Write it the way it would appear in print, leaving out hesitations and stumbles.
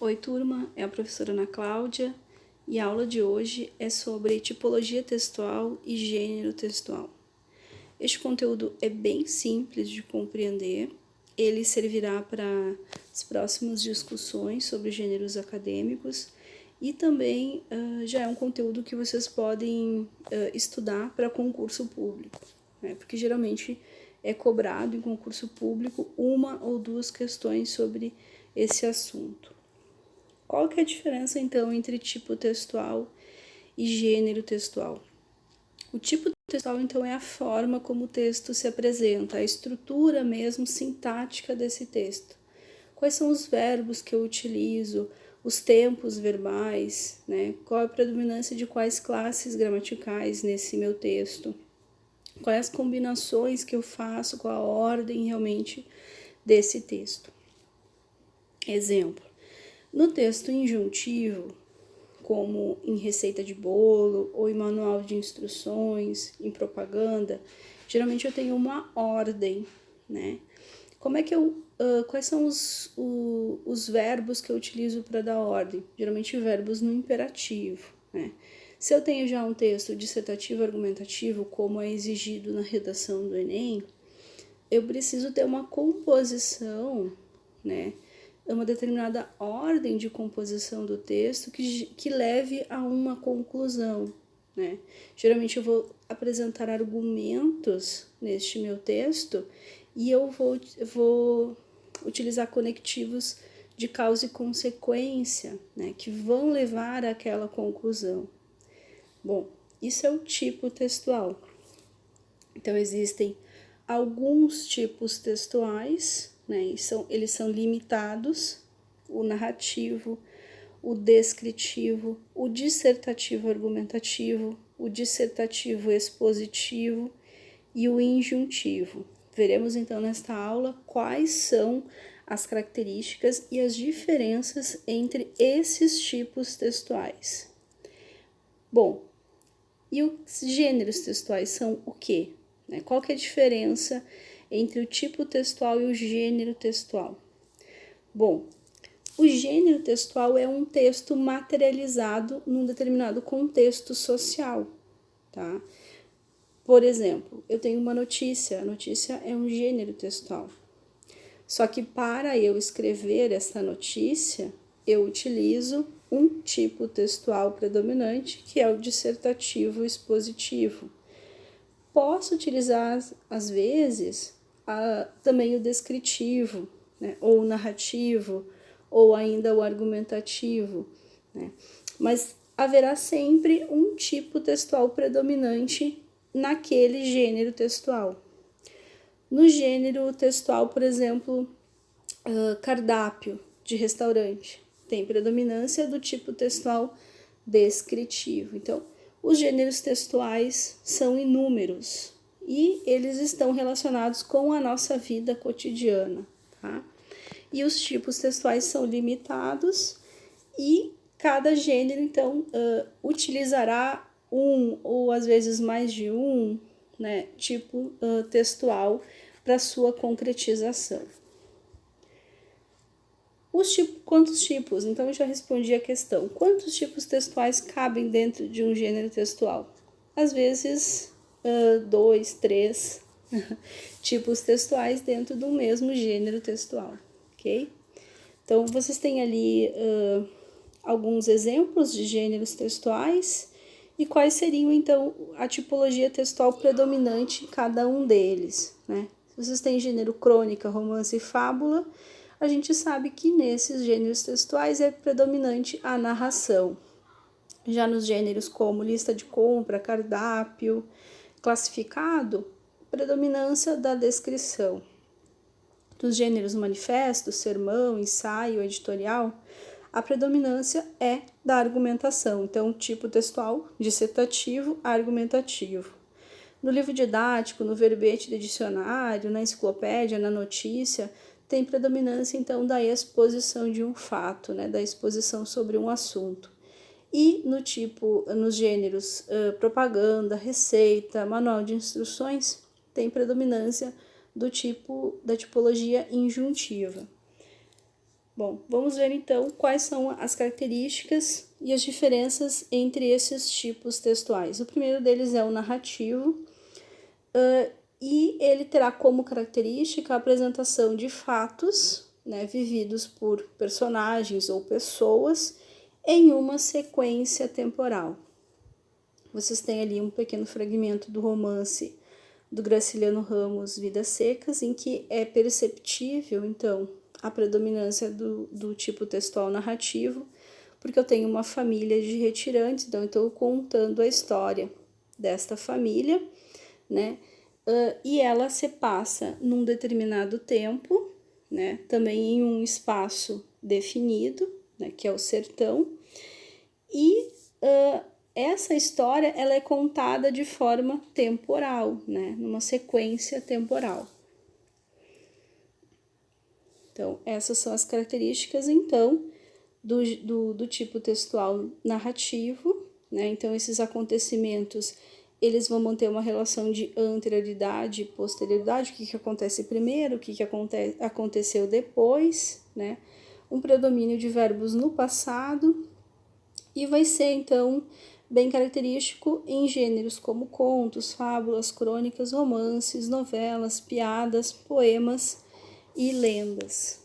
Oi, turma, é a professora Ana Cláudia e a aula de hoje é sobre tipologia textual e gênero textual. Este conteúdo é bem simples de compreender, ele servirá para as próximas discussões sobre gêneros acadêmicos e também já é um conteúdo que vocês podem estudar para concurso público, né? Porque geralmente é cobrado em concurso público uma ou duas questões sobre esse assunto. Qual que é a diferença, então, entre tipo textual e gênero textual? O tipo textual, então, é a forma como o texto se apresenta, a estrutura mesmo sintática desse texto. Quais são os verbos que eu utilizo, os tempos verbais, né? Qual a predominância de quais classes gramaticais nesse meu texto? Quais as combinações que eu faço, qual a ordem realmente desse texto? Exemplo. No texto injuntivo, como em receita de bolo ou em manual de instruções, em propaganda, geralmente eu tenho uma ordem, né? Como é que quais são os verbos que eu utilizo para dar ordem? Geralmente verbos no imperativo, né? Se eu tenho já um texto dissertativo argumentativo, como é exigido na redação do Enem, eu preciso ter uma composição, né? Uma determinada ordem de composição do texto que leve a uma conclusão, né? Geralmente eu vou apresentar argumentos neste meu texto e eu vou utilizar conectivos de causa e consequência, né? Que vão levar àquela conclusão. Bom, isso é o tipo textual. Então, existem alguns tipos textuais, né? Eles são limitados: o narrativo, o descritivo, o dissertativo argumentativo, o dissertativo expositivo e o injuntivo. Veremos então nesta aula quais são as características e as diferenças entre esses tipos textuais. Bom, e os gêneros textuais são o quê? Qual que é a diferença entre o tipo textual e o gênero textual? Bom, o gênero textual é um texto materializado num determinado contexto social, tá? Por exemplo, eu tenho uma notícia, a notícia é um gênero textual. Só que para eu escrever essa notícia, eu utilizo um tipo textual predominante, que é o dissertativo expositivo. Posso utilizar, às vezes, também o descritivo, né? Ou o narrativo, ou ainda o argumentativo, né? Mas haverá sempre um tipo textual predominante naquele gênero textual. No gênero textual, por exemplo, cardápio de restaurante, tem predominância do tipo textual descritivo. Então, os gêneros textuais são inúmeros e eles estão relacionados com a nossa vida cotidiana, tá? E os tipos textuais são limitados e cada gênero, então, utilizará um ou às vezes mais de um, né, tipo textual para sua concretização. Quantos tipos? Então, eu já respondi a questão. Quantos tipos textuais cabem dentro de um gênero textual? Às vezes, 2, 3 tipos textuais dentro do mesmo gênero textual, ok? Então, vocês têm ali alguns exemplos de gêneros textuais e quais seriam, então, a tipologia textual predominante em cada um deles, né? Se vocês têm gênero crônica, romance e fábula, a gente sabe que nesses gêneros textuais é predominante a narração. Já nos gêneros como lista de compra, cardápio, classificado, predominância da descrição. Dos gêneros manifesto, sermão, ensaio, editorial, a predominância é da argumentação. Então, tipo textual, dissertativo, argumentativo. No livro didático, no verbete de dicionário, na enciclopédia, na notícia, tem predominância, então, da exposição de um fato, né, da exposição sobre um assunto. E nos gêneros propaganda, receita, manual de instruções, tem predominância da tipologia injuntiva. Bom, vamos ver então quais são as características e as diferenças entre esses tipos textuais. O primeiro deles é o narrativo, e ele terá como característica a apresentação de fatos, né, vividos por personagens ou pessoas em uma sequência temporal. Vocês têm ali um pequeno fragmento do romance do Graciliano Ramos, Vidas Secas, em que é perceptível, então, a predominância do tipo textual narrativo, porque eu tenho uma família de retirantes, então eu estou contando a história desta família, né? E ela se passa num determinado tempo, né? Também em um espaço definido, né? Que é o sertão, e essa história ela é contada de forma temporal, né? Numa sequência temporal. Então, essas são as características, então, do tipo textual narrativo, né? Então, esses acontecimentos, eles vão manter uma relação de anterioridade e posterioridade, o que acontece primeiro, o que aconteceu depois, né? Um predomínio de verbos no passado, e vai ser, então, bem característico em gêneros como contos, fábulas, crônicas, romances, novelas, piadas, poemas e lendas.